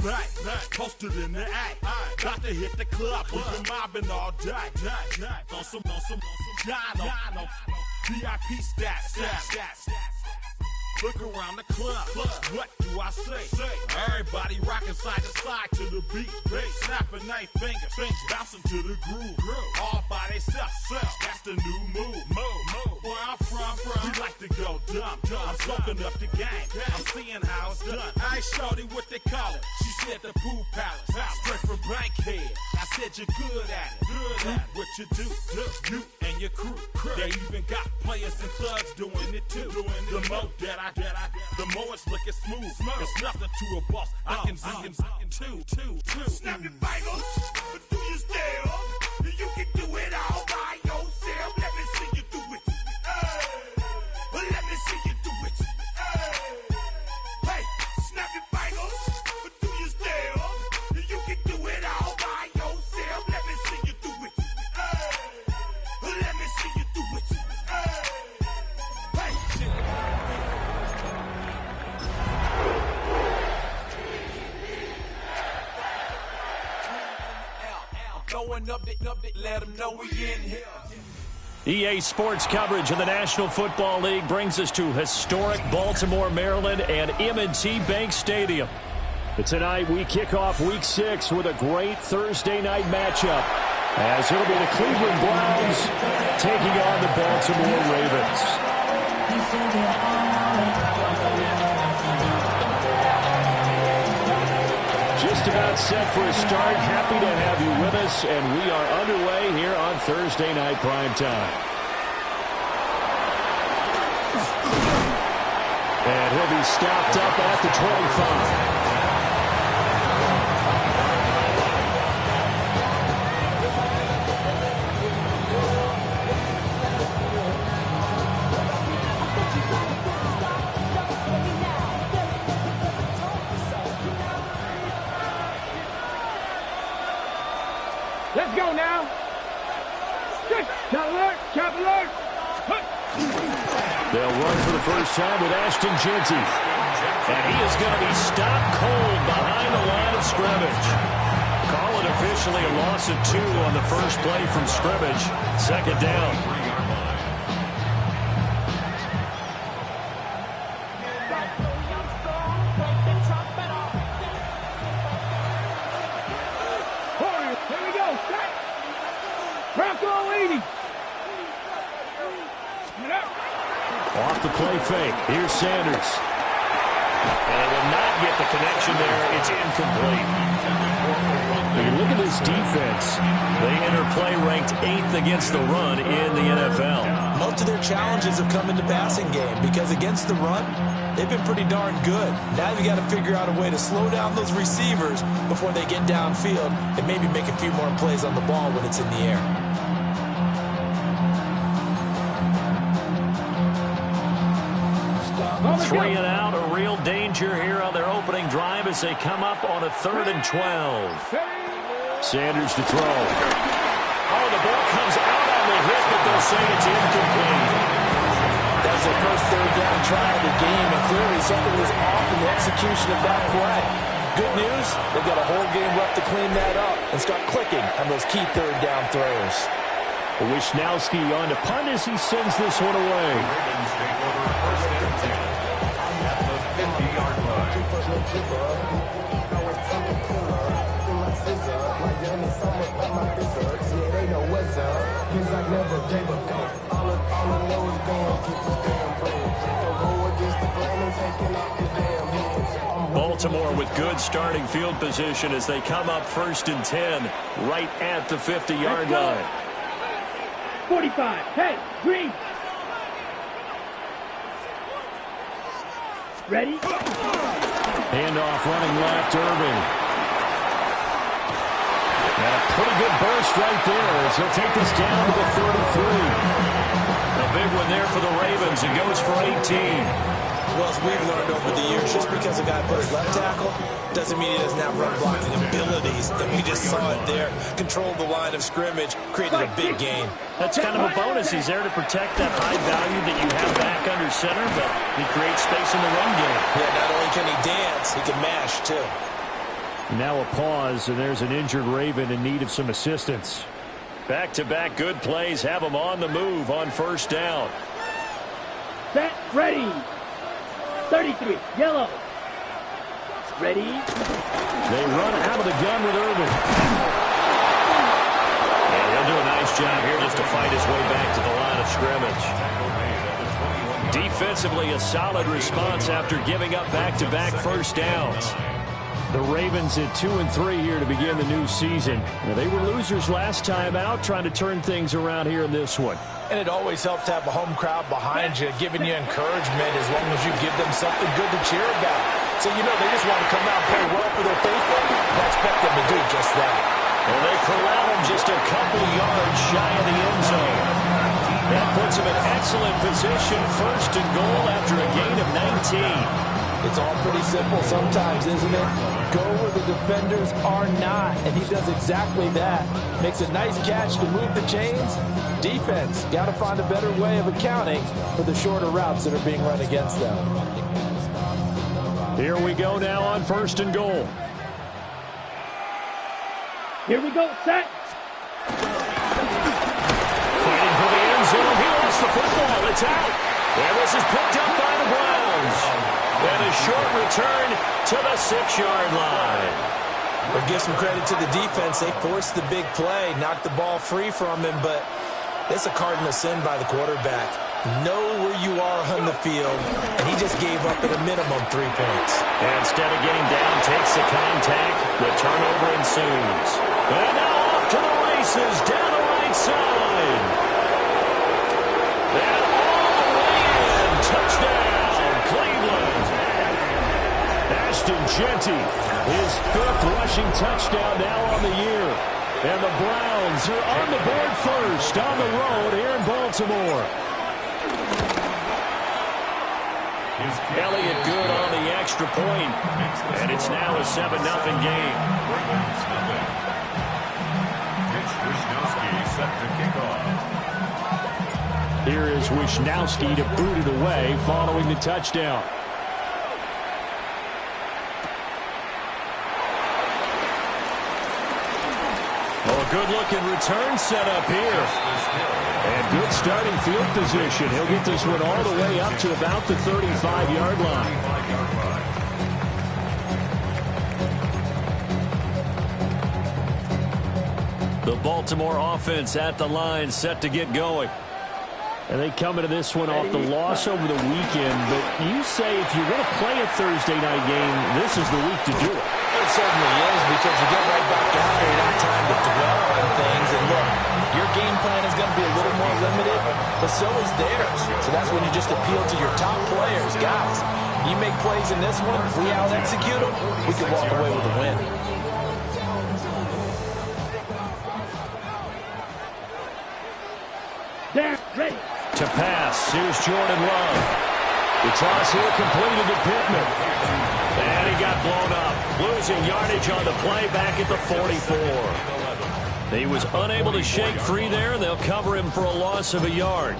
back, posted in the act. Got to hit the club, we've been mobbing all day. On some Dino, VIP stats. Look around the club, what do I say? Everybody rocking side to side to the beat. Snapping their fingers, bouncing to the groove. All by themselves, that's the new move. Where I'm from, we like to go dumb. I'm soaking up the game, I'm seeing how it's done. I ain't shorty what they call it. She said the pool palace, straight from Bankhead. I said you're good at it. What you do, you and your crew. They even got players and clubs doing it too. The more that I the more it's looking smooth. It's nothing to a boss. I can two. Snap your fingers, but do you still? You can do it all by yourself. Let me see you do it. Let me see you do it. Hey, snap your fingers, but do you still? You can do it all by yourself. Let me see you do it. Let me see you do it. Throwing up, let them know we in here. EA Sports coverage of the National Football League brings us to historic Baltimore, Maryland and M&T Bank Stadium. But tonight we kick off Week 6 with a great Thursday night matchup, as it'll be the Cleveland Browns taking on the Baltimore Ravens. Just about set for a start. Happy to have you with us, and we are underway here on Thursday Night Primetime. And he'll be stopped up at the 25. Let's go now. Chop alert. They'll run for the first time with Ashton Jeanty. And he is going to be stopped cold behind the line of scrimmage. Call it officially a loss of 2 on the first play from scrimmage. Second down. Off the play fake. Here's Sanders. And it will not get the connection there. It's incomplete. When you look at this defense, they enter play ranked 8th against the run in the NFL. Most of their challenges have come in the passing game because against the run, they've been pretty darn good. Now you've got to figure out a way to slow down those receivers before they get downfield and maybe make a few more plays on the ball when it's in the air. Three and out, a real danger here on their opening drive as they come up on a 3rd and 12. Sanders to throw. Oh, the ball comes out on the hit, but they'll say it's incomplete. That was their first 3rd down try of the game, and clearly something was off in the execution of that play. Good news, they've got a whole game left to clean that up and start clicking on those key 3rd down throws. Wishnowski on to punt as he sends this one away. Baltimore with good starting field position as they come up 1st and 10 right at the 50-yard line. 45. Hey, green. Ready? Handoff running left, Irving. And a pretty good burst right there as he'll take this down to the 33. A big one there for the Ravens. It goes for 18. Well, as we've learned over the years, just because a guy plays left tackle doesn't mean he doesn't have run blocking abilities. And we just saw it there. Controlled the line of scrimmage, created a big gain. That's kind of a bonus. He's there to protect that high value that you have back under center, but he creates space in the run game. Yeah, not only can he dance, he can mash, too. Now a pause, and there's an injured Raven in need of some assistance. Back-to-back good plays have them on the move on first down. Set, ready. 33, yellow. Ready. They run out of the gun with Irvin. Yeah, he'll do a nice job here just to fight his way back to the line of scrimmage. Defensively, a solid response after giving up back-to-back first downs. The Ravens at 2-3 here to begin the new season. Now, they were losers last time out, trying to turn things around here in this one. And it always helps to have a home crowd behind you, giving you encouragement as long as you give them something good to cheer about. So, you know, they just want to come out and play well for their faithful. I expect them to do just that. And they corral him just a couple yards shy of the end zone. That puts him in excellent position, first and goal after a gain of 19. It's all pretty simple sometimes, isn't it? Go where the defenders are not, and he does exactly that. Makes a nice catch to move the chains. Defense, got to find a better way of accounting for the shorter routes that are being run against them. Here we go now on first and goal. Here we go, set. Fighting for the end zone. He lost the football. It's out. And this is picked up by the Browns. And a short return to the 6-yard line. But give some credit to the defense. They forced the big play, knocked the ball free from him, but it's a cardinal sin by the quarterback. Know where you are on the field, and he just gave up at a minimum 3 points. And instead of getting down, takes the contact. The turnover ensues. And now off to the races down the right side. And all the way in. Touchdown, Cleveland. Ashton Jeanty, his 5th rushing touchdown now on the year. And the Browns are on the board first on the road here in Baltimore. Elliott good on the extra point. And it's now a 7-0 game. Here is Wisnowski to boot it away following the touchdown. Good-looking return set up here. And good starting field position. He'll get this one all the way up to about the 35-yard line. The Baltimore offense at the line, set to get going. And they come into this one off the loss over the weekend. But you say if you're going to play a Thursday night game, this is the week to do it. It certainly is, because you get right back out there, you don't have time to dwell on things. And look, your game plan is going to be a little more limited, but so is theirs. So that's when you just appeal to your top players. Guys, you make plays in this one, we out-execute them, we can walk away with a win. There, ready. To pass, here's Jordan Love. The toss here completed to Pittman. And he got blown up. Losing yardage on the play back at the 44. He was unable to shake free there. They'll cover him for a loss of a yard.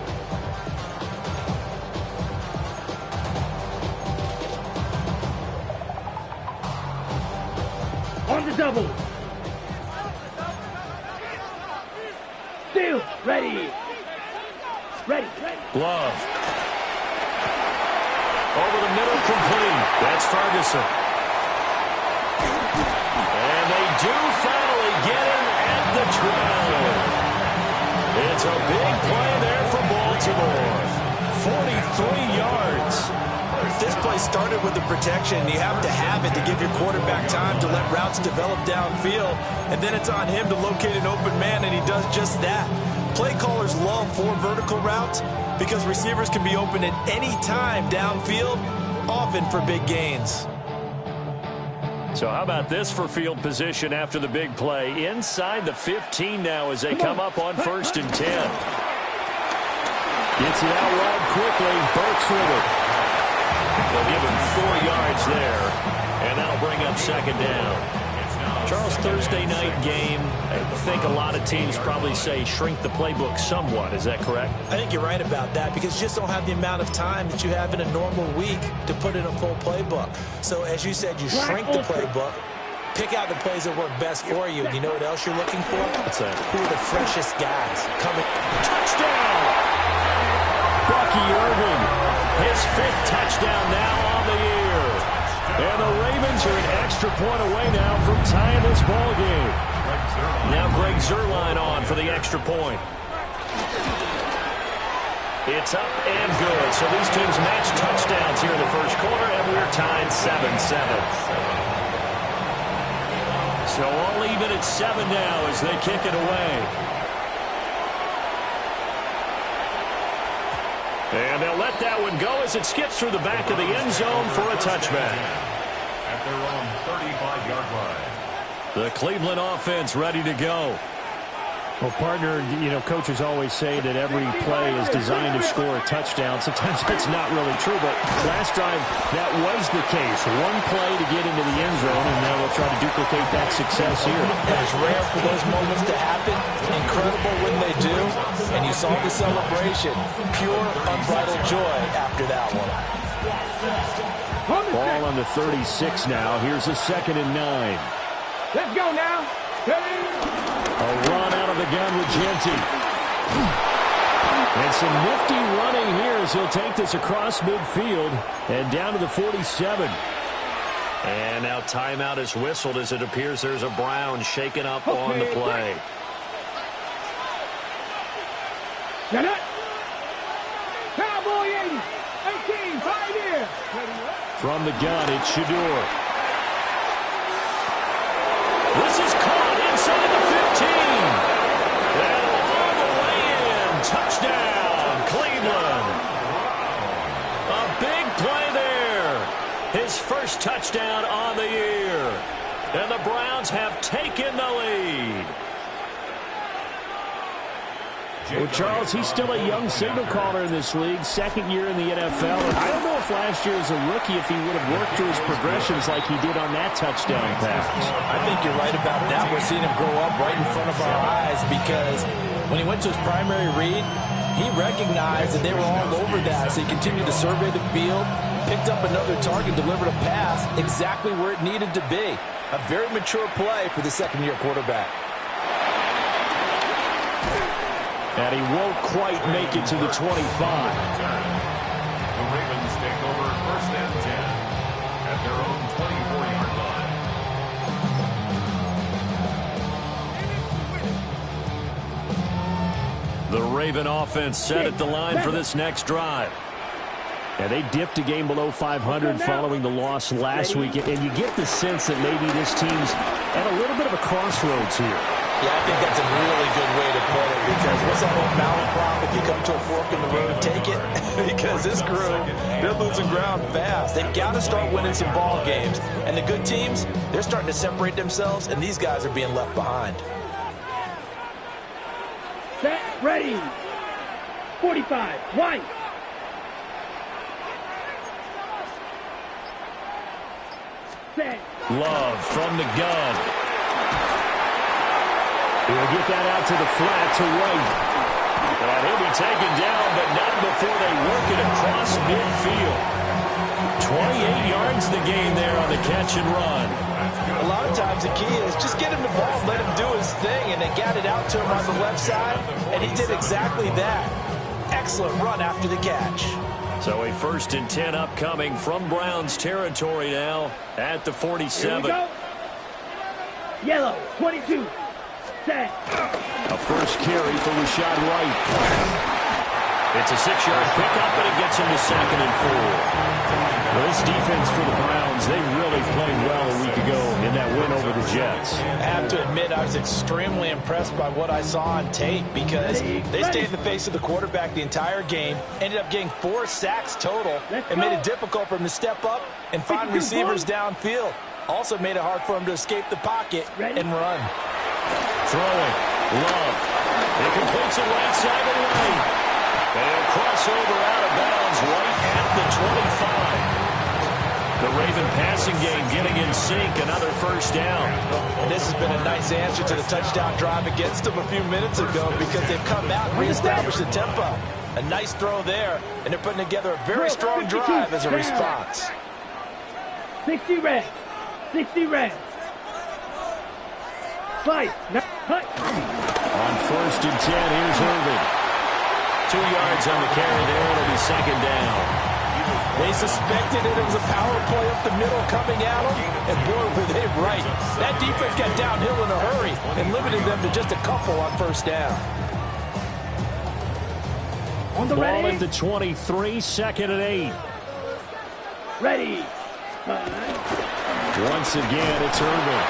On the double. Still, ready. Ready, ready. Love. Over the middle, complete. That's Ferguson. And they do finally get him at the 12. It's a big play there for Baltimore. 43 yards. This play started with the protection. You have to have it to give your quarterback time to let routes develop downfield. And then it's on him to locate an open man, and he does just that. Play callers love 4 vertical routes because receivers can be open at any time downfield, often for big gains. So how about this for field position after the big play? Inside the 15 now as they come up on 1st and 10. Gets it out wide quickly. Burks with it. They'll give him 4 yards there, and that'll bring up 2nd down. Charles, Thursday night game, I think a lot of teams probably say shrink the playbook somewhat. Is that correct? I think you're right about that, because you just don't have the amount of time that you have in a normal week to put in a full playbook. So as you said, you shrink the playbook. Pick out the plays that work best for you. You know what else you're looking for? What's that? Who are the freshest guys coming? Touchdown! Bucky Irving, his 5th touchdown now on the year. And the Ravens are an extra point away now from tying this ball game. Now Greg Zuerlein on for the extra point. It's up and good. So these teams match touchdowns here in the first quarter, and we're tied 7-7. So all even at 7 now as they kick it away. And they'll let that one go as it skips through the back of the end zone for a touchback. At their own 35-yard line. The Cleveland offense ready to go. Well, partner, you know, coaches always say that every play is designed to score a touchdown. Sometimes that's not really true, but last drive that was the case. One play to get into the end zone, and now they'll try to duplicate that success here. And it's rare for those moments to happen. Incredible when they do. And you saw the celebration. Pure, unbridled joy after that one. Ball on the 36 now. Here's a 2nd and 9. Let's go now. A run out of the gun with Genty. And some nifty running here as he'll take this across midfield and down to the 47. And now timeout is whistled as it appears there's a Brown shaken up on the play. Get it. Cowboy 80. 18. Pioneer. From the gun, it's Shador. This is caught inside the 15. And all the way in. Touchdown, Cleveland. A big play there. His first touchdown on the year. And the Browns have taken the lead. Well, Charles, he's still a young signal caller in this league, 2nd year in the NFL. And I don't know if last year as a rookie, if he would have worked through his progressions like he did on that touchdown pass. I think you're right about that. We're seeing him grow up right in front of our eyes because when he went to his primary read, he recognized that they were all over that. So he continued to survey the field, picked up another target, delivered a pass exactly where it needed to be. A very mature play for the 2nd-year quarterback. And he won't quite make it to the 25. The Ravens take over 1st and 10 at their own 24-yard line. The Raven offense set at the line for this next drive. Yeah, they dipped a game below 500 following the loss last week, and you get the sense that maybe this team's at a little bit of a crossroads here. Yeah, I think that's a really good way to put it because what's that old mountain prop? If you come to a fork in the road, take it. Because this crew, they're losing ground fast. They've got to start winning some ball games. And the good teams, they're starting to separate themselves, and these guys are being left behind. Set. Ready. 45. White. Set. Love from the gun. He'll get that out to the flat to White. And he'll be taken down, but not before they work it across midfield. 28 yards the gain there on the catch and run. A lot of times the key is just get him the ball, let him do his thing, and they got it out to him on the left side, and he did exactly that. Excellent run after the catch. So a 1st and 10 upcoming from Browns territory now at the 47. Here we go. Yellow. 22. Set. A first carry for Rashad White. It's a 6-yard pickup, but it gets him to 2nd and 4. Well, this defense for the Browns, they really played well a week ago in that win over the Jets. I have to admit, I was extremely impressed by what I saw on tape because they stayed in the face of the quarterback the entire game, ended up getting 4 sacks total, and made it difficult for him to step up and find receivers downfield. Also made it hard for him to escape the pocket and run. Throwing. Love. It completes it right side of the lane. And crossover out of bounds right at the 25. The Raven passing game getting in sync. Another first down. And this has been a nice answer to the touchdown drive against them a few minutes ago because they've come out and reestablished the tempo. A nice throw there, and they're putting together a very strong drive as a response. 60 red. 60 red. 5. Hut. On 1st and 10, here's Irvin. 2 yards on the carry there. It'll be 2nd down. They suspected it was a power play up the middle coming at them, and boy, were they right. That defense got downhill in a hurry and limited them to just a couple on 1st down. On the Ball ready. at the 23, 2nd and 8. Ready. Once again, it's Irvin.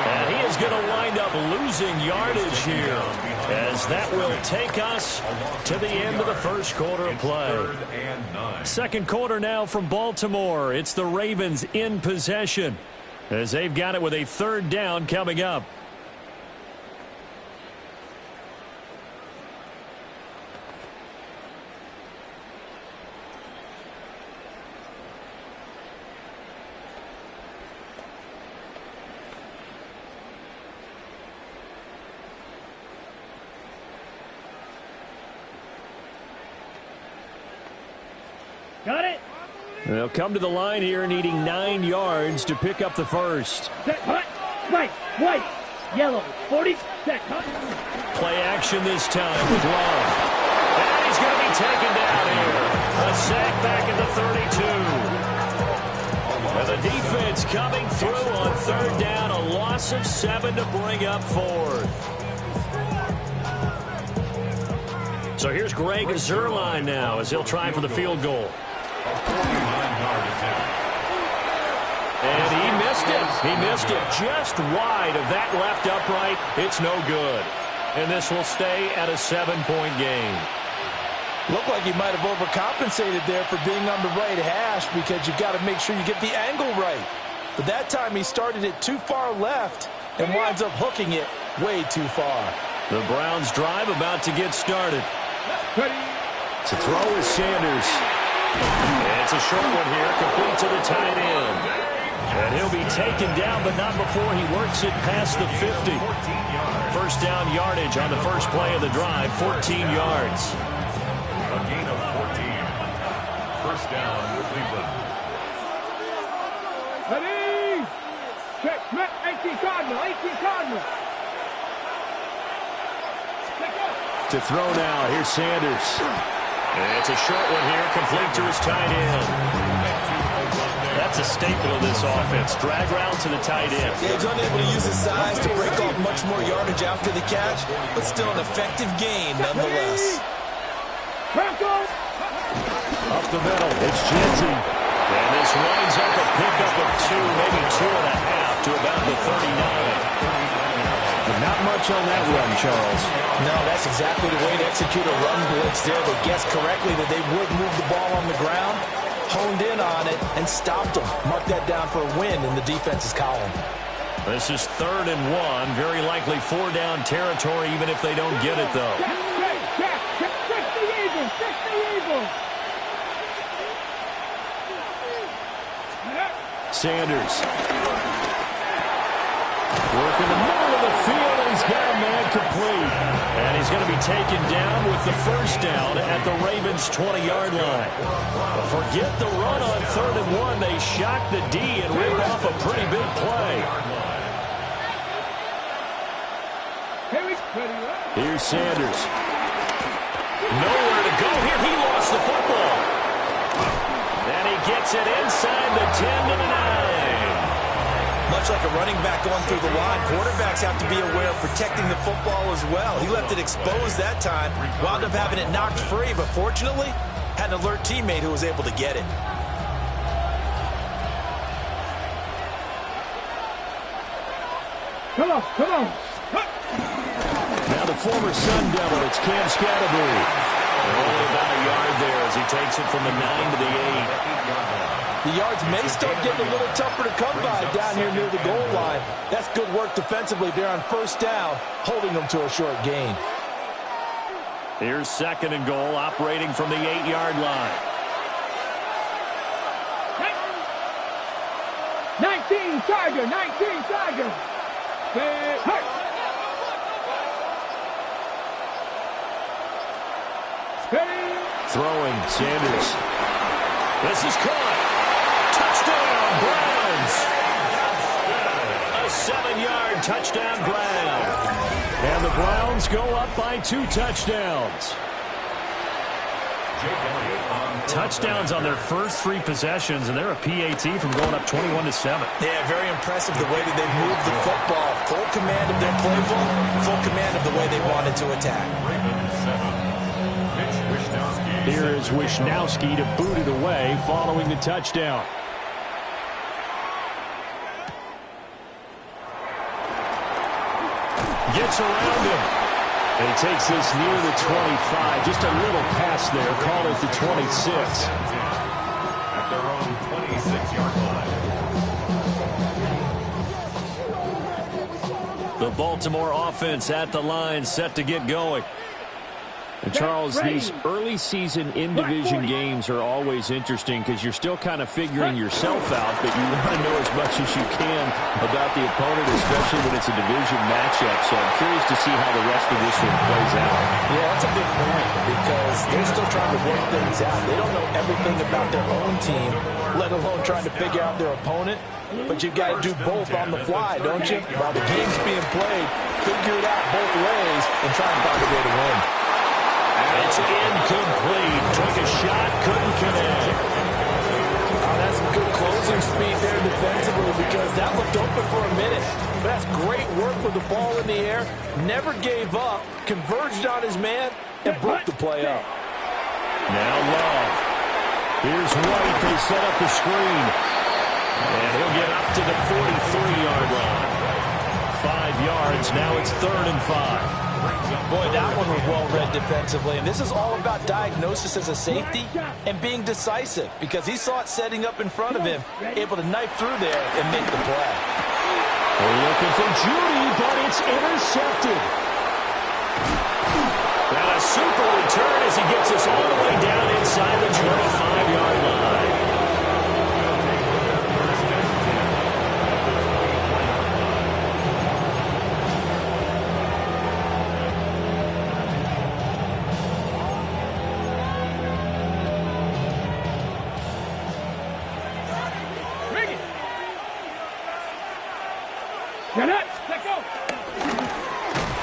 And he is going to wind up losing yardage here, as that will take us to the end of the 1st quarter of play. 2nd quarter now from Baltimore. It's the Ravens in possession, as they've got it with a 3rd down coming up. Got it. They'll come to the line here needing 9 yards to pick up the 1st. Set. Hut. Right. White. Yellow. 40. Set. Hut. Play action this time with Love. And he's going to be taken down here. A sack back at the 32. And the defense coming through on 3rd down. A loss of 7 to bring up 4th. So here's Greg Zuerlein now as he'll try for the field goal. And he missed it. He missed it just wide of that left upright. It's no good. And this will stay at a 7-point game. Looked like he might have overcompensated there for being on the right hash, because you've got to make sure you get the angle right. But that time he started it too far left and winds up hooking it way too far. The Browns drive about to get started. Ready. To throw is Sanders. It's a short one here, complete to the tight end. And he'll be taken down, but not before he works it past the 50. 1st down yardage on the first play of the drive, 14 yards. A gain of 14. 1st down, Cleveland. Ready. Check. 18 Cardinal. 18 Cardinal. To throw now, here's Sanders. It's a short one here, complete to his tight end. That's a staple of this offense. Drag route to the tight end. Yeah, he's unable to use his size to break off much more yardage after the catch, but still an effective gain nonetheless. Up the middle, it's Jensen. And this winds up a pickup of 2, maybe 2.5 to about the 39. Not much on that run, Charles. No, that's exactly the way to execute a run blitz there. They guessed correctly that they would move the ball on the ground, honed in on it, and stopped them. Mark that down for a win in the defense's column. This is 3rd and 1. Very likely 4-down territory, even if they don't get it, though. Sanders. Working the middle of the field, and he's got a man complete. And he's going to be taken down with the 1st down at the Ravens' 20-yard line. But forget the run on 3rd and 1. They shocked the D and ripped off a pretty big play. Here's Sanders. Nowhere to go here. He lost the football. And he gets it inside the 10 to the 9. Much like a running back going through the line, quarterbacks have to be aware of protecting the football as well. He left it exposed that time, wound up having it knocked free, but fortunately, had an alert teammate who was able to get it. Come on. Now the former Sun Devil, it's Cam Scatterbury. Only about a yard there as he takes it from the 9 to the 8. The yards may start getting a little tougher to come by down here near the goal line. That's good work defensively there on 1st down, holding them to a short gain. Here's 2nd and goal, operating from the 8-yard line. 19 Tiger. Throwing, Sanders. This is caught. Touchdown, Browns. A 7-yard and touchdown Brown. And the Browns go up by 2 touchdowns. Touchdowns on their first 3 possessions, and they're a PAT from going up 21-7. Yeah, very impressive the way that they moved the football. Full command of their playbook, full command of the way they wanted to attack. Here is Wishnowski to boot it away following the touchdown. Gets around him. And he takes this near the 25. Just a little pass there. Call it the 26. At their own 26-yard line. The Baltimore offense at the line, set to get going. And Charles, these early season in-division games are always interesting because you're still kind of figuring yourself out, but you want to know as much as you can about the opponent, especially when it's a division matchup. So I'm curious to see how the rest of this one plays out. Yeah, that's a big point because they're still trying to work things out. They don't know everything about their own team, let alone trying to figure out their opponent. But you've got to do both on the fly, don't you? While the game's being played, figure it out both ways and try and find a way to win. It's incomplete. Took a shot, couldn't connect. Oh, that's good closing speed there defensively because that looked open for a minute. But that's great work with the ball in the air. Never gave up, converged on his man, and broke the play up. Now Love. Here's White. They set up the screen. And he'll get up to the 43-yard line. 5 yards. Now it's 3rd and 5. Boy, that one was well read defensively. And this is all about diagnosis as a safety and being decisive because he saw it setting up in front of him, able to knife through there and make the play. They're looking for Judy, but it's intercepted. And a super return as he gets us all the way down inside the 25-yard line.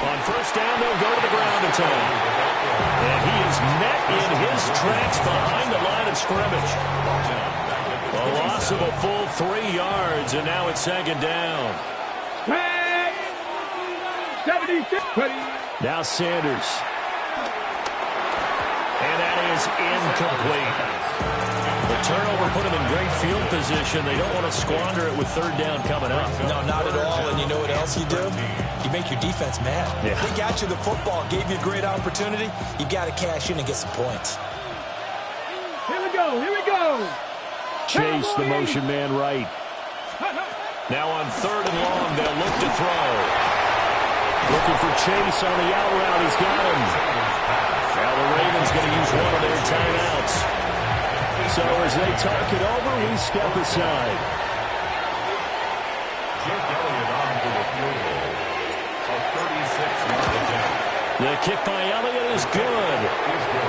On first down, they'll go to the ground attack. And he is met in his tracks behind the line of scrimmage. A loss of a full 3 yards, and now it's 2nd down. Now Sanders. And that is incomplete. The turnover put them in great field position. They don't want to squander it with 3rd down coming up. No, not at all. And you know what else you do? You make your defense mad. Yeah. They got you the football, gave you a great opportunity. You got to cash in and get some points. Here we go. Here we go. Chase, the motion man right. Now on 3rd and long, they'll look to throw. Looking for Chase on the out route. He's got him. Now the Ravens going to use one of their timeouts. So as they talk it over, we step aside. Jake Elliott on to the field goal. A 36-yard attempt. The kick by Elliott is good.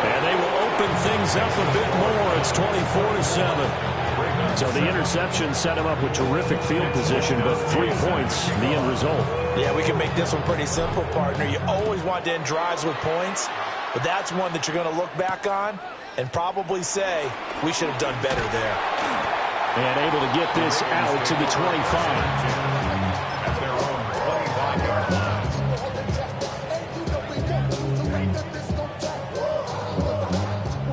And they will open things up a bit more. It's 24-7. So the interception set him up with terrific field position, but 3 points, the end result. Yeah, we can make this one pretty simple, partner. You always want to end drives with points, but that's one that you're going to look back on and probably say, we should have done better there. And able to get this out to the 25. At their own 25-yard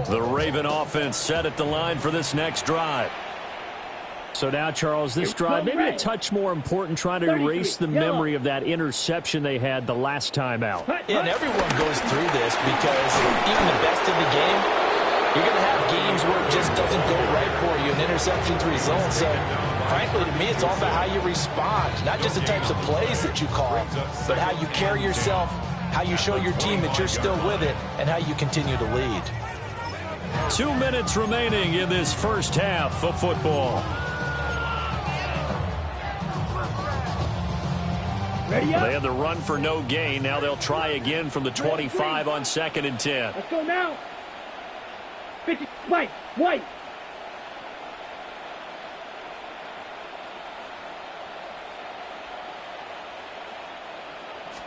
line. The Raven offense set at the line for this next drive. So now, Charles, this drive maybe a touch more important, trying to erase the memory of that interception they had the last time out. And everyone goes through this because even the best in the game, you're going to have games where it just doesn't go right for you, and interceptions result. So, frankly, to me, it's all about how you respond, not just the types of plays that you call, but how you carry yourself, how you show your team that you're still with it, and how you continue to lead. 2 minutes remaining in this first half of football. They had the run for no gain. Now they'll try again from the 25 on 2nd and 10. Let's go now. White.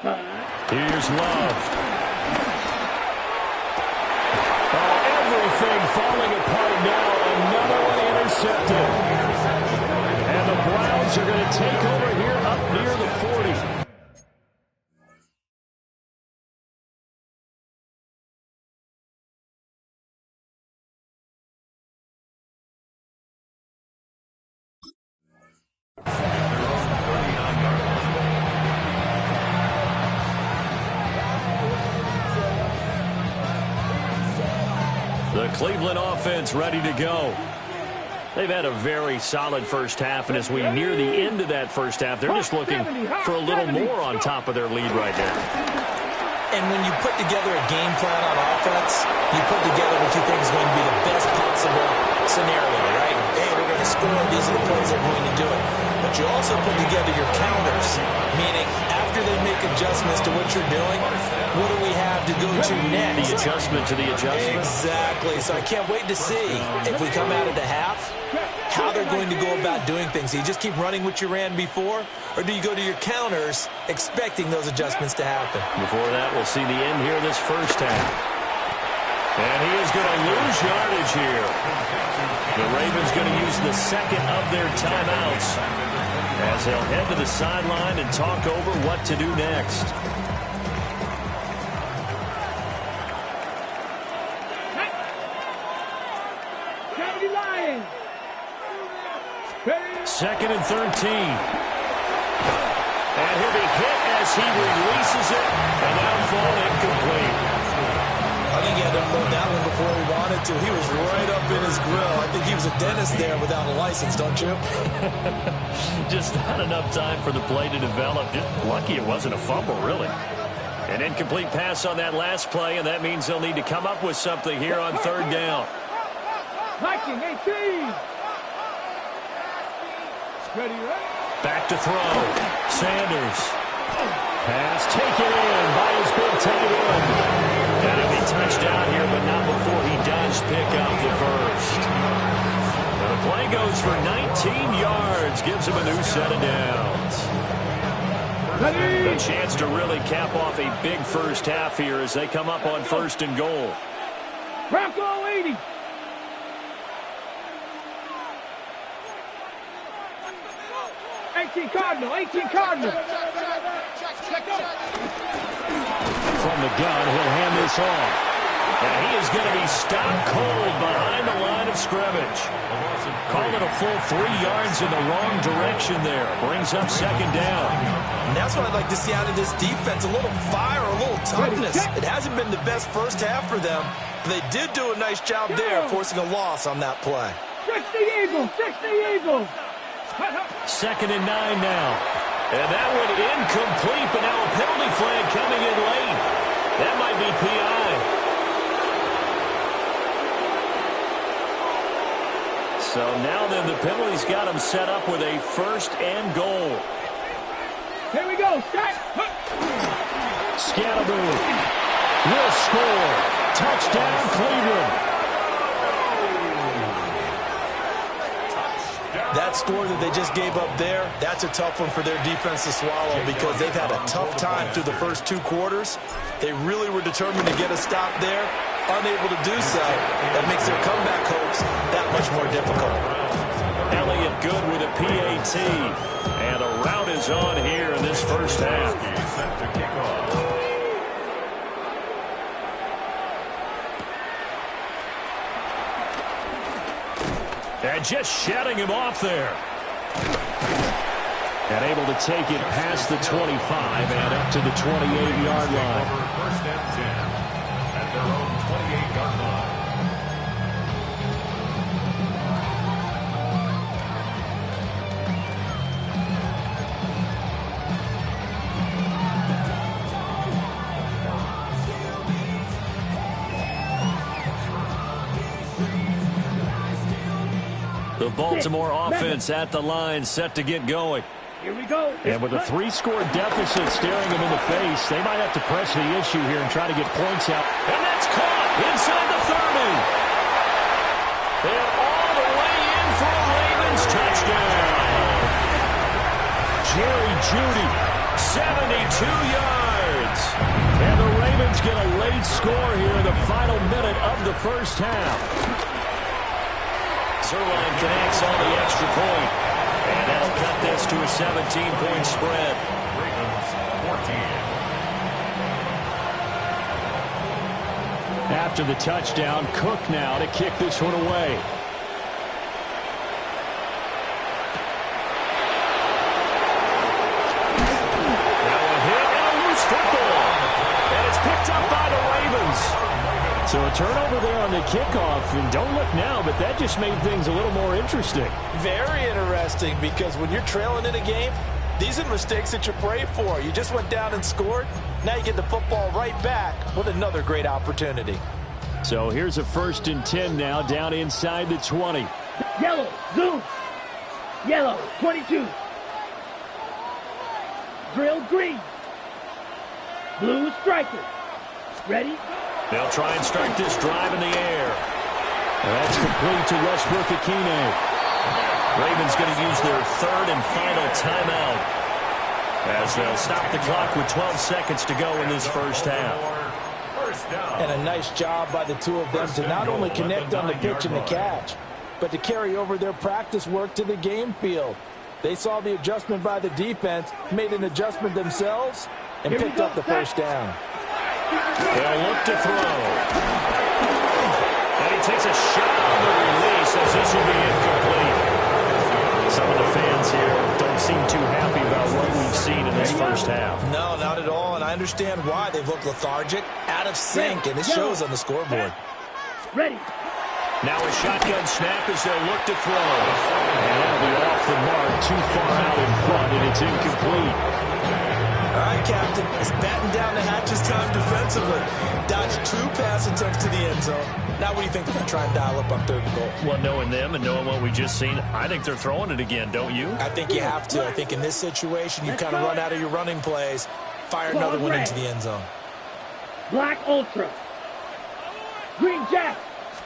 Here's Love. Oh, everything falling apart now. Another one intercepted. And the Browns are going to take over here up near the 40. The Cleveland offense ready to go. They've had a very solid first half, and as we near the end of that first half, they're just looking for a little more on top of their lead right now. And when you put together a game plan on offense, you put together what you think is going to be the best possible scenario, right? Hey, we're going to score. These are the plays that are going to do it. But you also put together your counters, meaning after they make adjustments to what you're doing, what do we have to go to next? The adjustment to the adjustment. Exactly. So I can't wait to see if we come out of the half, how they're going to go about doing things. Do you just keep running what you ran before, or do you go to your counters expecting those adjustments to happen? Before that, we'll see the end here this first half. And he is going to lose yardage here. The Ravens going to use the second of their timeouts as they'll head to the sideline and talk over what to do next. Second and 13. And he'll be hit as he releases it. And that'll fall incomplete. I think he had to unload that one before he wanted to. He was right up in his grill. I think he was a dentist there without a license, don't you? Just not enough time for the play to develop. Just lucky it wasn't a fumble, really. An incomplete pass on that last play, and that means they'll need to come up with something here on third down. Viking 18. Back to throw. Sanders. Pass taken in by his big tight end. And he'll be touchdown here, but not before he does pick up the first. And the play goes for 19 yards. Gives him a new set of downs. A chance to really cap off a big first half here as they come up on first and goal. Bronco 80. Cardinal, 18 Cardinal. From the gun, he'll hand this off. And he is going to be stopped cold behind the line of scrimmage. Call it a full 3 yards in the wrong direction there. Brings up second down. And that's what I'd like to see out of this defense. A little fire, a little toughness. It hasn't been the best first half for them. They did do a nice job there, forcing a loss on that play. 60 Eagles, 60 Eagles. Second and 9 now. And that one incomplete, but now a penalty flag coming in late. That might be PI. So now then the penalty's got him set up with a first and goal. Here we go. Scatterboo will score. Touchdown Cleveland. That score that they just gave up there, that's a tough one for their defense to swallow because they've had a tough time through the first 2 quarters. They really were determined to get a stop there, unable to do so. That makes their comeback hopes that much more difficult. Elliott good with a PAT. And a rout is on here in this first half. Set to kick off. And just shutting him off there. And able to take it past the 25 and up to the 28-yard line. First and 10 at their own 28-yard line. The Baltimore offense at the line, set to get going. Here we go. And with a 3-score deficit staring them in the face, they might have to press the issue here and try to get points out. And that's caught inside the 30. And all the way in for a Ravens touchdown. Jerry Jeudy, 72 yards. distance. And the Ravens get a late score here in the final minute of the first half. Zerline connects on the extra point. And that'll cut this to a 17-point spread. Ravens 14. After the touchdown, Cook now to kick this one away. Now a hit and a loose football. And it's picked up by the Ravens. So a turnover there on the kickoff. And don't look now, but that just made things a little more interesting. Very interesting, because when you're trailing in a game, these are the mistakes that you pray for. You just went down and scored. Now you get the football right back with another great opportunity. So here's a 1st and 10 now, down inside the 20. Yellow, zoom. Yellow, 22. Drill green. Blue striker. Ready? They'll try and start this drive in the air. That's complete to Westbrook-Ikhine. Ravens going to use their 3rd and final timeout as they'll stop the clock with 12 seconds to go in this first half. And a nice job by the two of them to not only connect on the pitch and the catch, but to carry over their practice work to the game field. They saw the adjustment by the defense, made an adjustment themselves, and picked up the first down. They'll look to throw. And he takes a shot on the release as this will be incomplete. Some of the fans here don't seem too happy about what we've seen in this first half. No, not at all, and I understand why. They've looked lethargic, out of sync, and it shows on the scoreboard. Ready. Now a shotgun snap as they'll look to throw. And that'll be off the mark, too far out in front, and it's incomplete. All right, Captain, it's batten down the hatches time defensively. Dodged 2 pass attempts to the end zone. Now what do you think they're going to try and dial up on 3rd and goal? Well, knowing them and knowing what we just seen, I think they're throwing it again, don't you? I think you have to. I think in this situation, you kind of run out of your running plays, fire another one into the end zone. Black Ultra. Green Jack.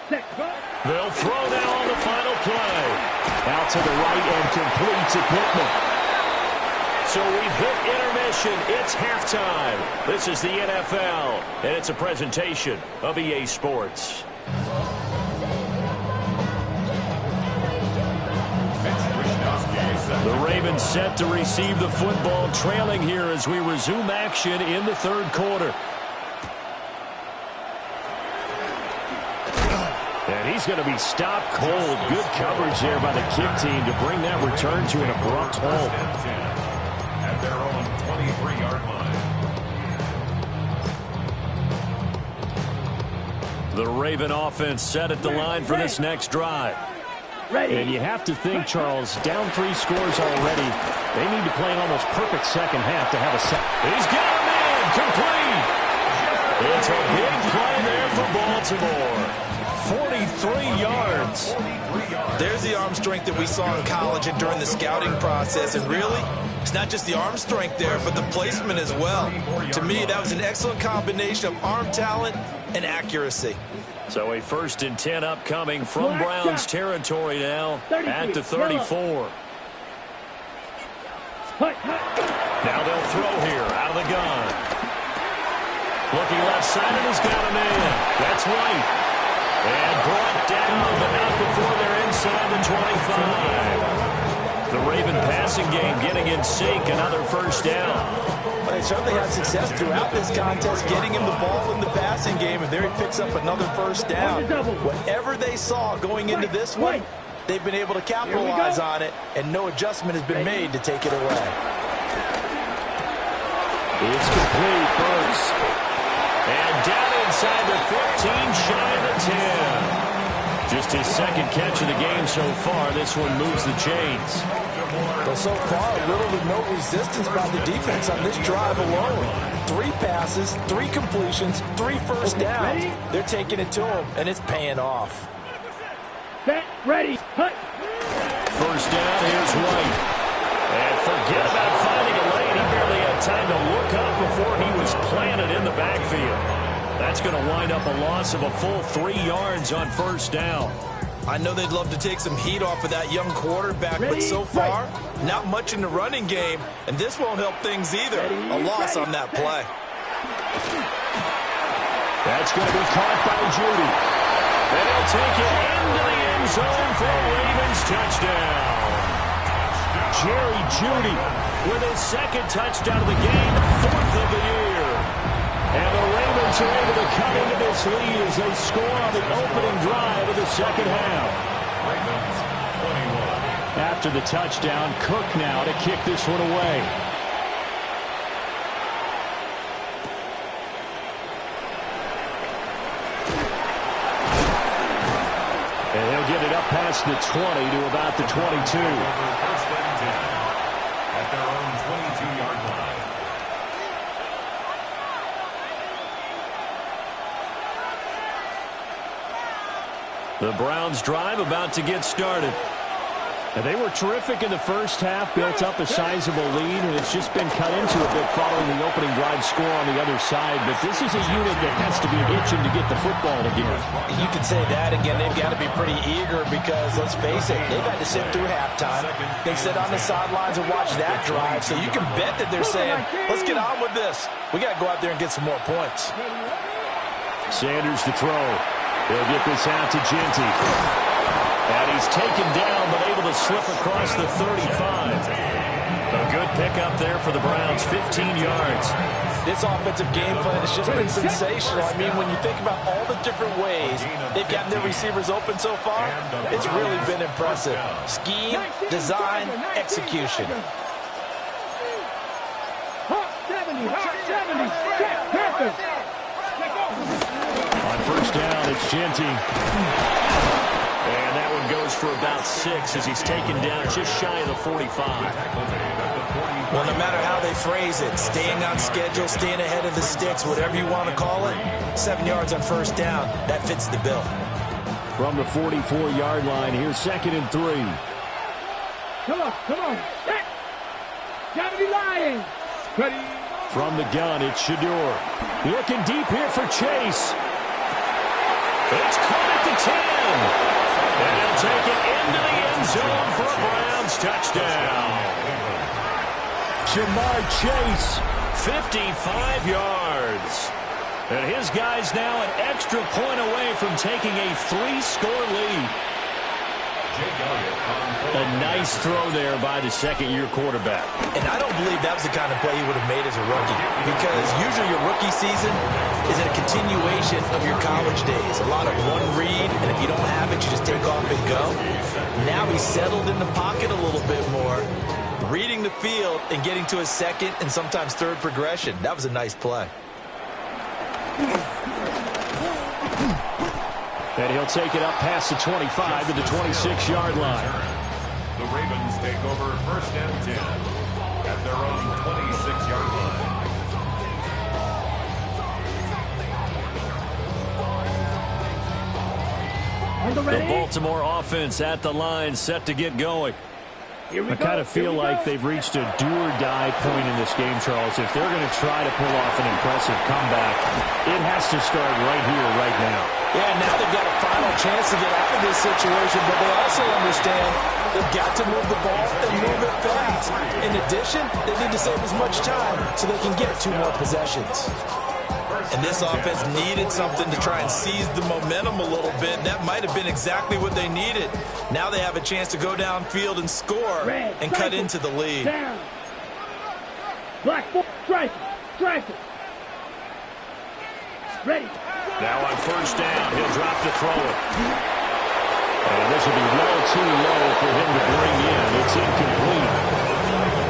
They'll throw now on the final play. Out to the right and complete to Pittman. So we've hit intermission. It's halftime. This is the NFL, and it's a presentation of EA Sports. The Ravens set to receive the football, trailing here as we resume action in the 3rd quarter. And he's going to be stopped cold. Good coverage there by the kick team to bring that return to an abrupt halt. At their own 23-yard line. The Raven offense set at the line for this next drive. And you have to think, Charles, down 3 scores already. They need to play an almost perfect second half to have a set. He's got him in, complete. It's a big play there for Baltimore. 43 yards. There's the arm strength that we saw in college and during the scouting process. And really, it's not just the arm strength there, but the placement as well. To me, that was an excellent combination of arm talent and accuracy. So a 1st and 10 upcoming from Browns territory now at the 34. Now they'll throw here out of the gun. Looking left side and has got him in. That's White. And brought down, but not before they're inside the 25. The Raven passing game getting in sync, another first down. Well, they certainly had success throughout this contest, getting him the ball in the passing game, and there he picks up another first down. Whatever they saw going into this one, they've been able to capitalize on it, and no adjustment has been made to take it away. It's complete, Burks. And down inside the 15, shy of the 10. Just his 2nd catch of the game so far. This one moves the chains. Well, so far, little to no resistance by the defense on this drive alone. 3 passes, 3 completions, 3 first downs. They're taking it to him, and it's paying off. Set, ready, hut. First down, here's White. And forget about finding a lane. He barely had time to look up before he was planted in the backfield. That's going to wind up a loss of a full 3 yards on first down. I know they'd love to take some heat off of that young quarterback, but so far, not much in the running game, and this won't help things either. A loss on that play. That's going to be caught by Judy. And he'll take it into the end zone for a Ravens touchdown. Jerry Judy with his second touchdown of the game, 4th of the year. And the Ravens are able to cut into this lead as they score on the opening drive of the second half. Ravens 21. After the touchdown, Cook now to kick this one away. And he'll get it up past the 20 to about the 22. First and 10 at their own 22-yard line. The Browns drive about to get started. And they were terrific in the first half, built up a sizable lead, and it's just been cut into a bit following the opening drive score on the other side. But this is a unit that has to be itching to get the football again. You can say that again. They've got to be pretty eager because, let's face it, they've had to sit through halftime. They sit on the sidelines and watch that drive. So you can bet that they're saying, let's get on with this. We got to go out there and get some more points. Sanders to throw. They'll get this out to Genty. And he's taken down, but able to slip across the 35. A good pickup there for the Browns, 15 yards. This offensive game plan has just been sensational. I mean, when you think about all the different ways they've gotten their receivers open so far, it's really been impressive. Scheme, design, execution. On first down, it's Genty. And that one goes for about 6 as he's taken down just shy of the 45. Well, no matter how they phrase it, staying on schedule, staying ahead of the sticks, whatever you want to call it, 7 yards on first down, that fits the bill. From the 44-yard line, here's 2nd and 3. Come on. Gotta be lying. Ready. From the gun, it's Shador. Looking deep here for Chase. It's caught at the 10. And he'll take it into the end zone for a Browns touchdown. Jamar Chase, 55 yards. And his guy's now an extra point away from taking a 3-score lead. A nice throw there by the second-year quarterback. And I don't believe that was the kind of play he would have made as a rookie, because usually your rookie season is a continuation of your college days. A lot of one read, and if you don't have it, you just take off and go. Now he's settled in the pocket a little bit more, reading the field and getting to his second and sometimes third progression. That was a nice play. And he'll take it up past the 25 to the 26-yard line. The Ravens take over first and 10 at their own 26-yard line. The Baltimore offense at the line, set to get going. I kind of feel like they've reached a do-or-die point in this game, Charles. If they're going to try to pull off an impressive comeback, it has to start right here, right now. Yeah, now they've got a final chance to get out of this situation, but they also understand they've got to move the ball and move it fast. In addition, they need to save as much time so they can get 2 more possessions. And this offense needed something to try and seize the momentum a little bit. And that might have been exactly what they needed. Now they have a chance to go downfield and score and cut into the lead. Black, strike it. Ready. Now on first down, he'll drop to throw it. And this will be well too low for him to bring in. It's incomplete.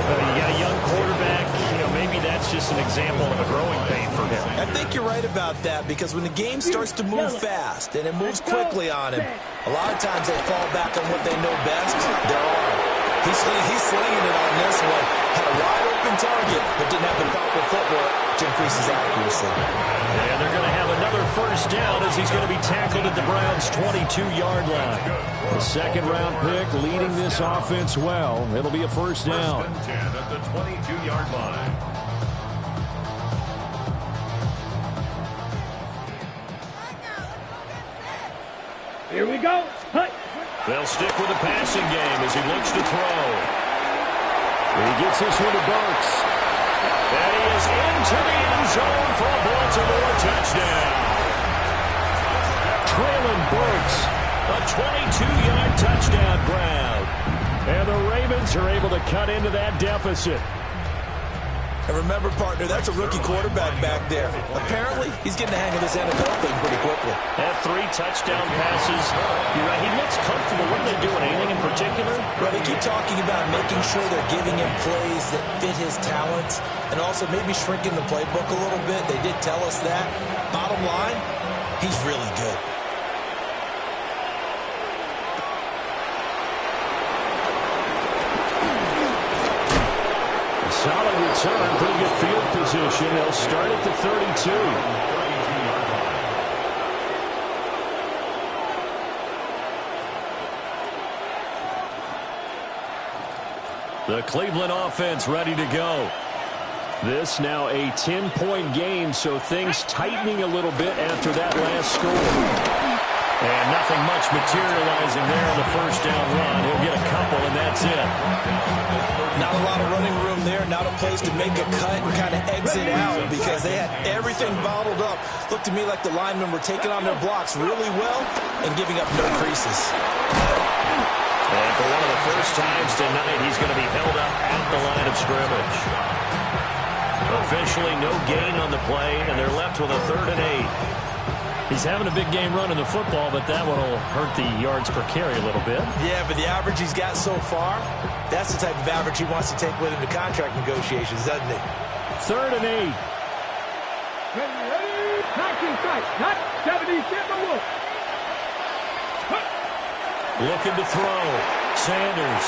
You got a young quarterback. Maybe that's just an example of a growing pain for him. I think you're right about that, because when the game starts to move fast and it moves quickly on him, a lot of times they fall back on what they know best, their arm. He's slinging it on this one. Had a wide open target, but didn't have the proper footwork to increase his accuracy. And they're going to have another first down as he's going to be tackled at the Browns' 22-yard line. The second-round pick leading this offense well. It'll be a first down. First and 10 at the 22-yard line. Here we go. Hut. They'll stick with the passing game as he looks to throw. He gets this one to Burks. And he is into the end zone for a Baltimore touchdown. Traylon Burks, a 22-yard touchdown grab. And the Ravens are able to cut into that deficit. And remember, partner, that's a rookie quarterback back there. Apparently, he's getting the hang of this NFL thing pretty quickly. That 3 touchdown passes. You're right, he looks comfortable. What are they doing? Anything in particular? Well, they keep talking about making sure they're giving him plays that fit his talents and also maybe shrinking the playbook a little bit. They did tell us that. Bottom line, he's really good. Solid return, pretty good field position. They'll start at the 32. The Cleveland offense ready to go. This now a 10-point game, so things tightening a little bit after that last score. And nothing much materializing there on the first down run. He'll get a couple, and that's it. Not a lot of running room there, not a place to make a cut and kind of exit out because they had everything bottled up. Looked to me like the linemen were taking on their blocks really well and giving up no creases. And for one of the first times tonight, he's going to be held up at the line of scrimmage. Officially no gain on the play, and they're left with a 3rd and 8. He's having a big game running the football, but that one will hurt the yards per carry a little bit. Yeah, but the average he's got so far, that's the type of average he wants to take with him to contract negotiations, doesn't he? 3rd and 8. Not 70, Looking to throw. Sanders.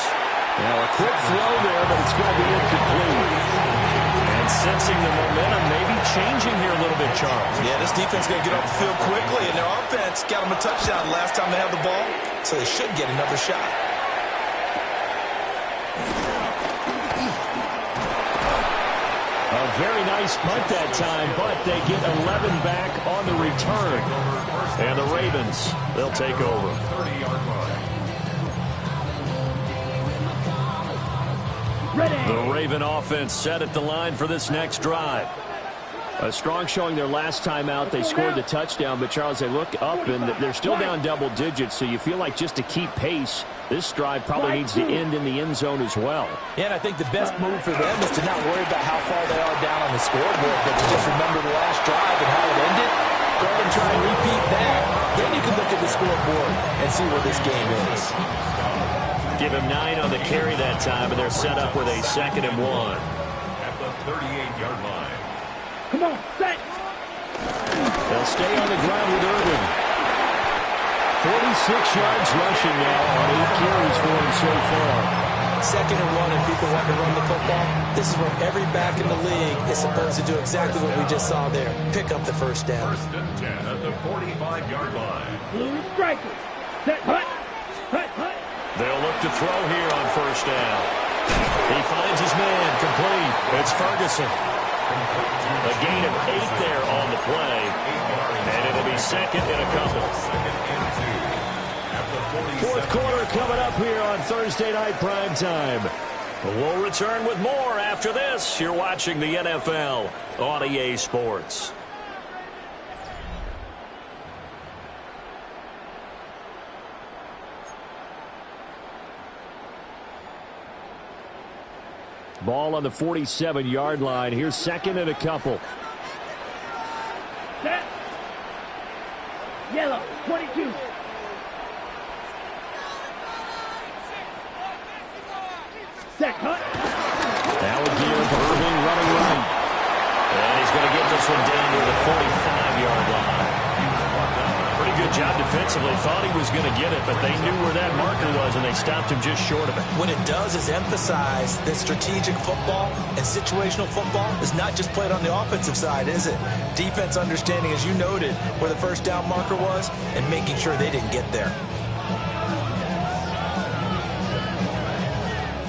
Now a quick throw there, but it's going to be incomplete. And sensing the momentum maybe changing here a little bit, Charles. Yeah, this defense is going to get off the field quickly, and their offense got them a touchdown last time they had the ball, so they should get another shot. A very nice punt that time, but they get 11 back on the return. And the Ravens, they'll take over. 30-yard line. The Raven offense set at the line for this next drive. A strong showing their last time out. They scored the touchdown, but, Charles, they look up, and they're still down double digits, so you feel like just to keep pace, this drive probably needs to end in the end zone as well. Yeah, and I think the best move for them is to not worry about how far they are down on the scoreboard, but to just remember the last drive and how it ended. Go ahead and try and repeat that. Then you can look at the scoreboard and see where this game is. Give him 9 on the carry that time, and they're set up with a 2nd and 1. At the 38-yard line. Come on, set. They'll stay on the ground with Irvin. 46 yards rushing now on 8 carries for him so far. 2nd and 1 and people want to run the football. This is where every back in the league is supposed to do exactly what we just saw there. Pick up the first down. 1st and 10 at the 45-yard line. Striker. Set. Hut. Hut. Hut. They'll look to throw here on 1st down. He finds his man complete. It's Ferguson. A gain of 8 there on the play. And it'll be 2nd and a couple. 2nd and 2. 4th quarter coming up here on Thursday Night Primetime. We'll return with more after this. You're watching the NFL on EA Sports. Ball on the 47-yard line. Here's 2nd and a couple. Set. Yellow. 22. Set. Hut. Now again, Irving running right. And he's going to get this one down to the 45-yard line. Pretty good job defensively. Thought he was going to get it, but they knew where that marker was, and they stopped him just short of it. What it does is emphasize that strategic football and situational football is not just played on the offensive side, is it? Defense understanding, as you noted, where the first down marker was and making sure they didn't get there.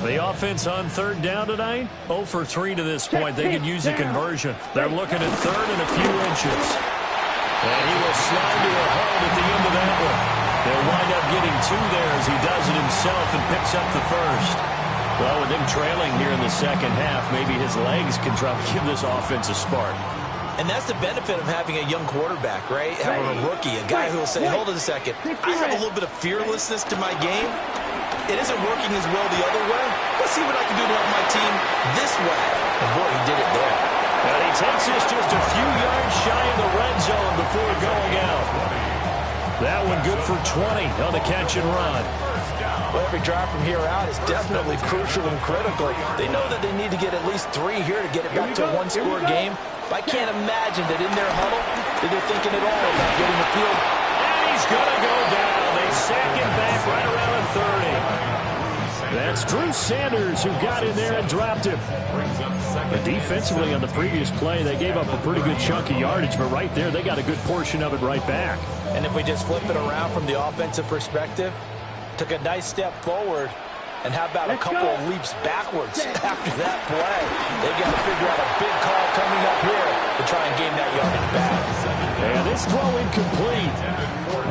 The offense on 3rd down tonight, 0 for 3 to this point. They could use a conversion. They're looking at 3rd and a few inches. And he will slide to a hold at the end of that one. They'll wind up getting 2 there as he does it himself and picks up the 1st. Well, with him trailing here in the second half, maybe his legs can try to give this offense a spark. And that's the benefit of having a young quarterback, right? Having a rookie, a guy who will say, hold it a second, I have a little bit of fearlessness to my game. It isn't working as well the other way. Let's see what I can do to help my team this way. And boy, he did it there. And he takes this just a few yards shy of the red zone before going out. That one good for 20 on the catch and run. Well, every drive from here out is definitely crucial and critical. They know that they need to get at least 3 here to get it back to a one-score game. But I can't imagine that in their huddle that they're thinking at all about getting the field. And he's going to go down. They sack him back right around the 30. That's Drew Sanders who got in there and dropped him. But defensively on the previous play, they gave up a pretty good chunk of yardage, but right there they got a good portion of it right back. And if we just flip it around from the offensive perspective, took a nice step forward, and how about a couple of leaps backwards after that play? They've got to figure out a big call coming up here to try and gain that yardage back. And this throw incomplete.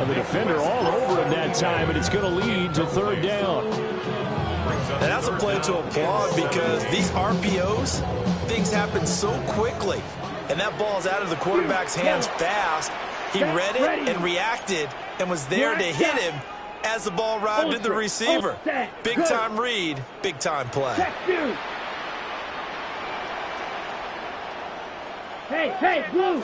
The defender all over him that time, and it's going to lead to third down. And that's a play to applaud because these RPOs, things happen so quickly. And that ball's out of the quarterback's hands fast. He read it and reacted and was there to hit him as the ball arrived at the receiver. Big-time read, big-time play. Hey, Blue.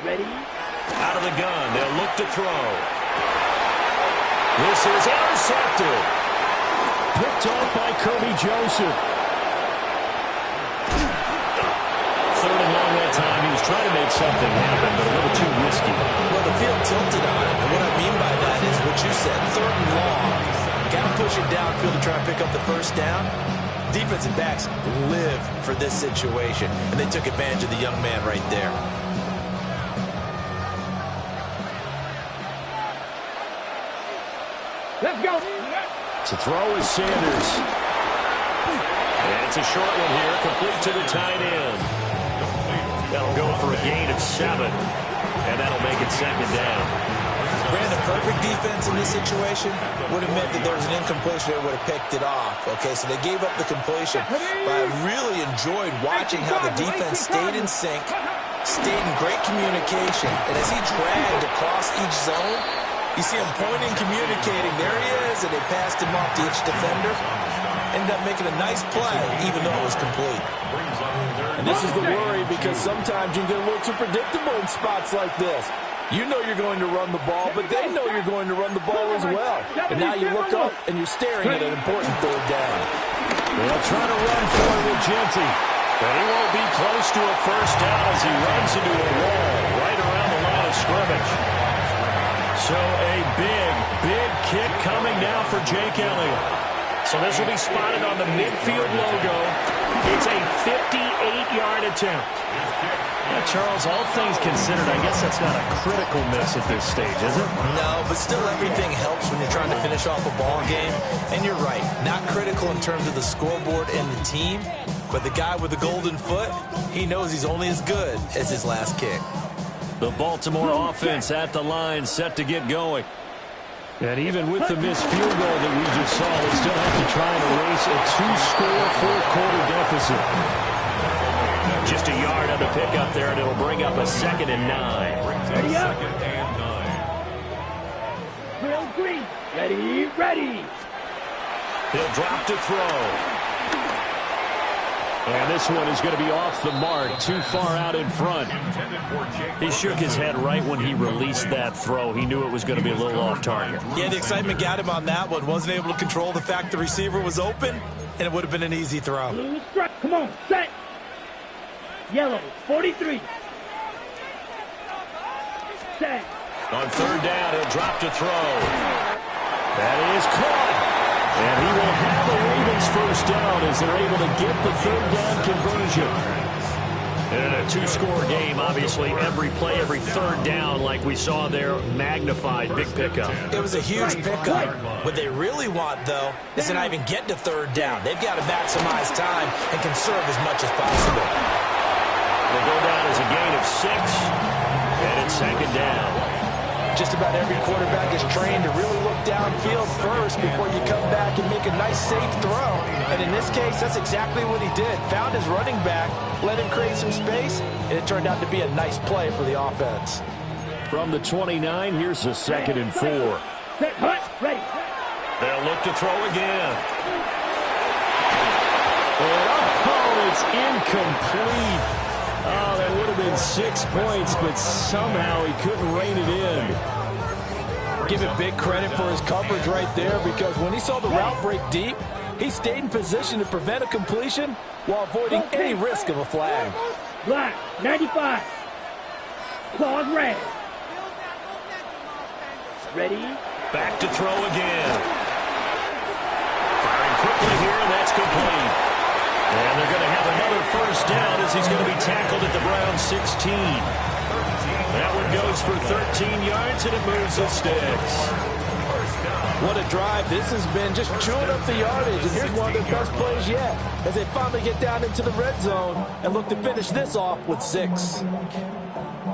Ready? Out of the gun, they'll look to throw. This is intercepted. Picked off by Kirby Joseph. Third and long that time. He was trying to make something happen, but a little too risky. Well, the field tilted on him, and what I mean by that is what you said, third and long. Got to push it downfield to try and pick up the first down. Defensive backs live for this situation, and they took advantage of the young man right there. Let's go. To throw is Sanders. And it's a short one here, complete to the tight end. That'll go for a gain of 7. And that'll make it second down. Brandon, perfect defense in this situation would have meant that there was an incompletion. They would have picked it off. Okay, so they gave up the completion. But I really enjoyed watching how the defense stayed in sync, stayed in great communication. And as he dragged across each zone, you see him pointing, communicating. There he is, and they passed him off to each defender. Ended up making a nice play, even though it was complete. And this is the worry because sometimes you can get a little too predictable in spots like this. You know you're going to run the ball, but they know you're going to run the ball as well. And now you look up, and you're staring at an important third down. They'll try to run for it with Genty. But he won't be close to a first down as he runs into a wall right around the line of scrimmage. So a big kick coming now for Jake Elliott. So this will be spotted on the midfield logo. It's a 58-yard attempt. Yeah, Charles, all things considered, I guess that's not a critical miss at this stage, is it? No, but still everything helps when you're trying to finish off a ball game. And you're right, not critical in terms of the scoreboard and the team, but the guy with the golden foot, he knows he's only as good as his last kick. The Baltimore offense at the line, set to get going. And even with the missed field goal that we just saw, they still have to try and erase a 2-score fourth-quarter deficit. Just a yard on the pickup there, and it'll bring up a 2nd and 9. Ready up. Drill green. Ready. He'll drop to throw. And this one is going to be off the mark, too far out in front. He shook his head right when he released that throw. He knew it was going to be a little off target. Yeah, the excitement got him on that one. Wasn't able to control the fact the receiver was open, and it would have been an easy throw. Blue strike. Come on, set. Yellow, 43. Set. On third down, he'll drop to throw. That is caught. And he will have the Ravens first down as they're able to get the third down conversion. And a 2-score game, obviously, every play, every third down, like we saw there, magnified, big pickup. It was a huge pickup. What they really want, though, is to not even get to third down. They've got to maximize time and conserve as much as possible. They'll go down as a gain of 6, and it's second down. Just about every quarterback is trained to really look downfield first before you come back and make a nice, safe throw. And in this case, that's exactly what he did. Found his running back, let him create some space, and it turned out to be a nice play for the offense. From the 29, here's a 2nd and 4. Set, hut, ready. They'll look to throw again. Oh, it's incomplete. Oh, that would have been 6 points, but somehow he couldn't rein it in. Give it big credit for his coverage right there, because when he saw the route break deep, he stayed in position to prevent a completion while avoiding any risk of a flag. Black, 95. Claws red. Ready? Back to throw again. Firing quickly here, and that's complete. And they're going to have another first down as he's going to be tackled at the Browns 16. That one goes for 13 yards, and it moves the sticks. What a drive this has been, just chewing up the yardage. And here's one of their best plays yet as they finally get down into the red zone and look to finish this off with 6.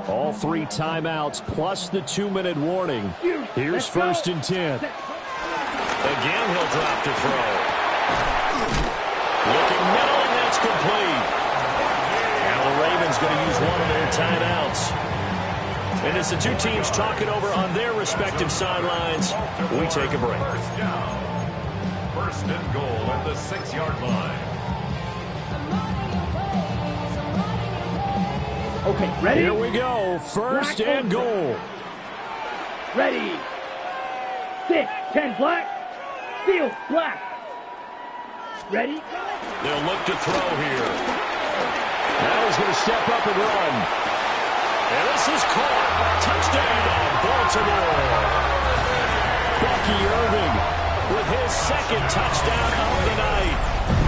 All 3 timeouts plus the 2-minute warning. Here's 1st and 10. Again, he'll drop to throw. Looking middle, and that's complete. Now the Ravens going to use one of their timeouts. And as the two teams talk it over on their respective sidelines, we take a break. First down. 1st and goal at the 6-yard line. Okay, ready? Here we go. 1st and goal. Ready. 6, 10 black. Field black. Ready? They'll look to throw here. Now he's going to step up and run. And this is caught. Touchdown, Baltimore. Bucky Irving with his 2nd touchdown of the night.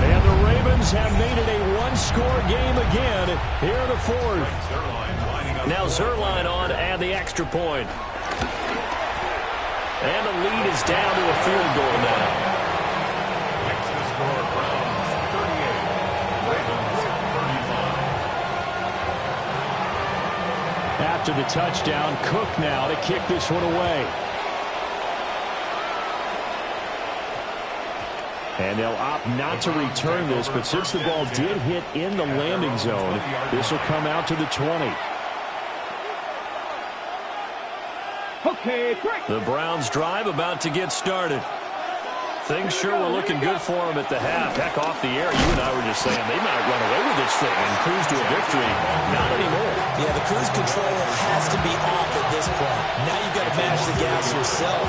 And the Ravens have made it a 1-score game again here in the 4th. Now Zerline on and the extra point. And the lead is down to a field goal now. After the touchdown, Cook now to kick this one away. And they'll opt not to return this, but since the ball did hit in the landing zone, this will come out to the 20. Okay, break. The Browns drive about to get started. Things sure were looking good for them at the half. Heck, off the air, you and I were just saying they might run away with this thing and cruise to a victory. Not anymore. Yeah, the cruise control has to be off at this point. Now you've got to manage the gas yourself.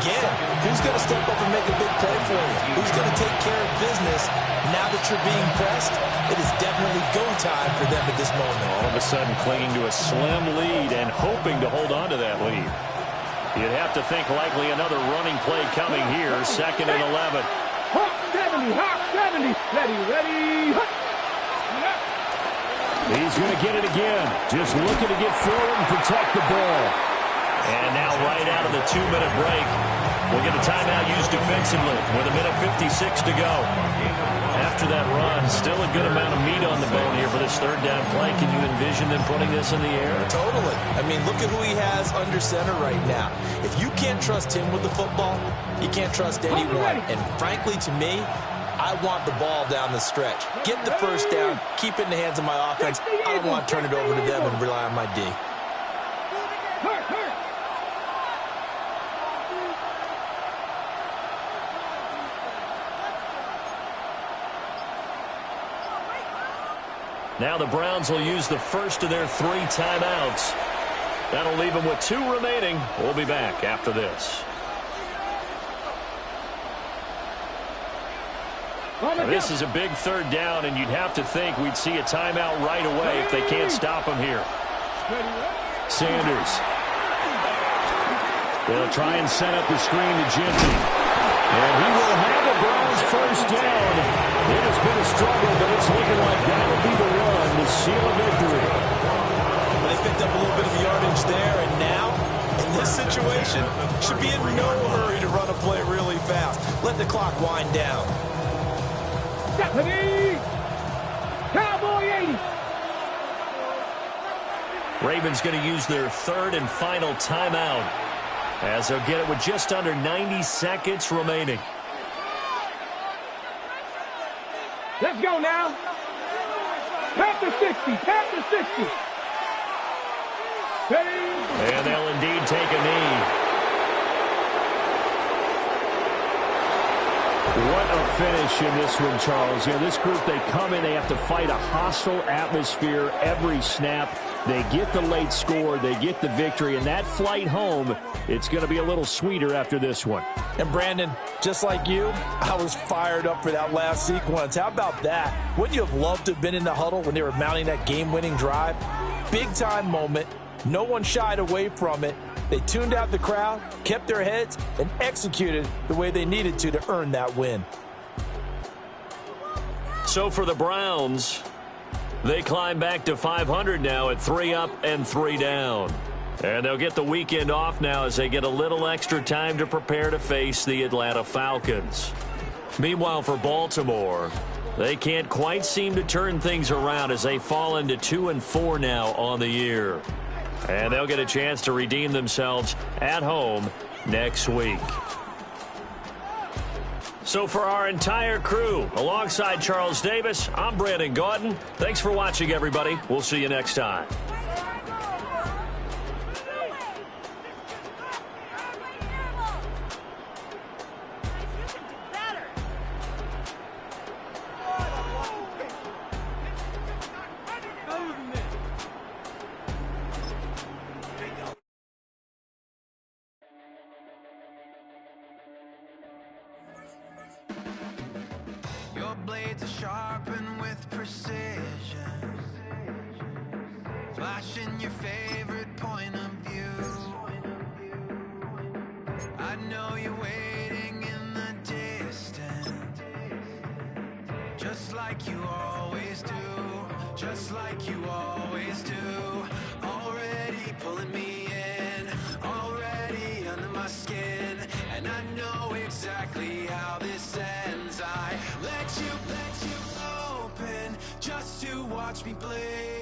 Again, who's going to step up and make a big play for you? Who's going to take care of business now that you're being pressed? It is definitely go time for them at this moment. All of a sudden clinging to a slim lead and hoping to hold on to that lead. You'd have to think likely another running play coming here. 2nd and 11. Hawk 70, Hawk 70. Ready, ready. Hut. He's going to get it again. Just looking to get forward and protect the ball. And now right out of the 2-minute break, we'll get a timeout used defensively with 1:56 to go. After that run, still a good amount of meat on the bone here for this 3rd down play. Can you envision them putting this in the air? Totally. I mean, look at who he has under center right now. If you can't trust him with the football, you can't trust anyone. And frankly, to me, I want the ball down the stretch. Get the 1st down, keep it in the hands of my offense. I don't want to turn it over to them and rely on my D. Now the Browns will use the 1st of their 3 timeouts. That'll leave them with 2 remaining. We'll be back after this. Now, this is a big 3rd down, and you'd have to think we'd see a timeout right away if they can't stop him here. Sanders. They'll try and set up the screen to Gentry. And he will have a Browns 1st down. It has been a struggle, but it's looking like that will be the one to seal a victory. They picked up a little bit of yardage there, and now, in this situation, should be in no hurry to run a play really fast. Let the clock wind down. Stephanie! Cowboy 80! Ravens going to use their third and final timeout, as they'll get it with just under 90 seconds remaining. Let's go now. Tap to 60. Tap to 60. Hey. And they'll indeed take a knee. What a finish in this one, Charles. You know, this group, they come in, they have to fight a hostile atmosphere every snap. They get the late score, they get the victory, and that flight home, it's going to be a little sweeter after this one. And Brandon, just like you, I was fired up for that last sequence. How about that? Wouldn't you have loved to have been in the huddle when they were mounting that game-winning drive? Big-time moment. No one shied away from it. They tuned out the crowd, kept their heads, and executed the way they needed to earn that win. So for the Browns, they climb back to 500 now at 3 up and 3 down. And they'll get the weekend off now as they get a little extra time to prepare to face the Atlanta Falcons. Meanwhile, for Baltimore, they can't quite seem to turn things around as they fall into 2-4 now on the year. And they'll get a chance to redeem themselves at home next week. So for our entire crew, alongside Charles Davis, I'm Brandon Gaudin. Thanks for watching, everybody. We'll see you next time. Your blades are sharpened with precision, flashing your favorite point of view. I know you're waiting in the distance, just like you always do, just like you always do. Already pulling me in, already under my skin, and I know exactly how this ends. I let you open just to watch me bleed.